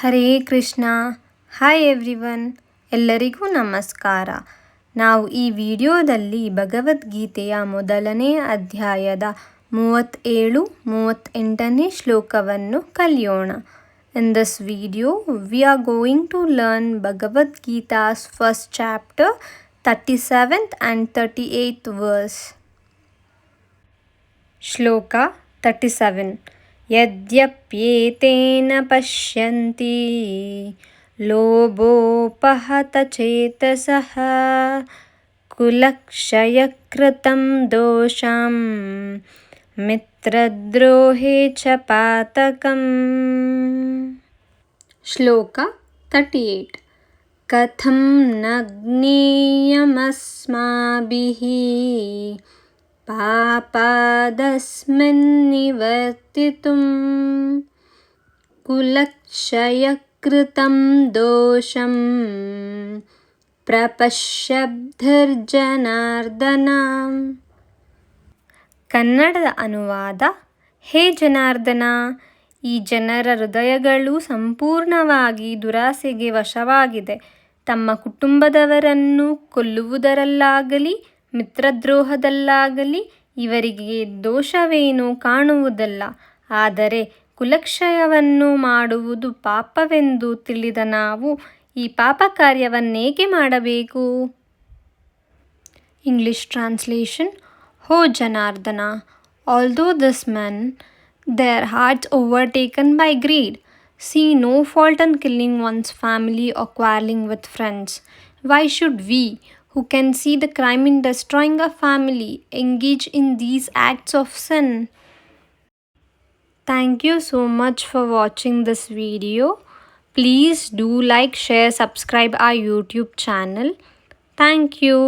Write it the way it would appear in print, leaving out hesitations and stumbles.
Hare Krishna. Hi everyone, ಎಲ್ಲರಿಗೂ ನಮಸ್ಕಾರ. ನಾವು ಈ ವಿಡಿಯೋದಲ್ಲಿ ಭಗವದ್ಗೀತೆಯ ಮೊದಲನೇ ಅಧ್ಯಾಯದ 37-38ನೇ ಶ್ಲೋಕವನ್ನು ಕಲಿಯೋಣ. In this video, we are going to learn Bhagavad Gita's first chapter, 37th and 38th verse. ಶ್ಲೋಕ 37. ಯದ್ಯಪ್ಯೇತೇನ ಪಶ್ಯಂತಿ ಲೋಭೋಪಹತ ಚೇತಸಃ ಕುಲಕ್ಷಯಕೃತಂ ದೋಷಂ ಮಿತ್ರದ್ರೋಹೇ ಚ ಪಾತಕಂ. ಶ್ಲೋಕ 38. ಕಥಂ ನ ಜ್ಞೇಯಮಸ್ಮಾಭಿಃ ಪಾಪಾದಸ್ಮಿನ್ ನಿವರ್ತಿತುಂ ಕುಲಕ್ಷಯಕೃತಂ ದೋಷಂ ಪ್ರಪಶ್ಯದ್ಭಿರ್ಜನಾರ್ದನ. ಕನ್ನಡದ ಅನುವಾದ: ಹೇ ಜನಾರ್ದನ, ಈ ಜನರ ಹೃದಯಗಳು ಸಂಪೂರ್ಣವಾಗಿ ದುರಾಸೆಗೆ ವಶವಾಗಿದೆ. ತಮ್ಮ ಕುಟುಂಬದವರನ್ನು ಕೊಲ್ಲುವುದರಲ್ಲಾಗಲಿ ಮಿತ್ರದ್ರೋಹದಲ್ಲಾಗಲಿ ಇವರಿಗೆ ದೋಷವೇನೂ ಕಾಣುವುದಿಲ್ಲ. ಆದರೆ ಕುಲಕ್ಷಯವನ್ನು ಮಾಡುವುದು ಪಾಪವೆಂದು ತಿಳಿದ ನಾವು ಈ ಪಾಪ ಕಾರ್ಯವನ್ನೇಕೆ ಮಾಡಬೇಕು? English translation: O Janardana, although these men, their hearts overtaken by greed, see no fault in killing one's family or quarreling with friends, why should we, who can see the crime in destroying a family, engage in these acts of sin? Thank you so much for watching this video. Please do like, share, subscribe our YouTube channel. Thank you.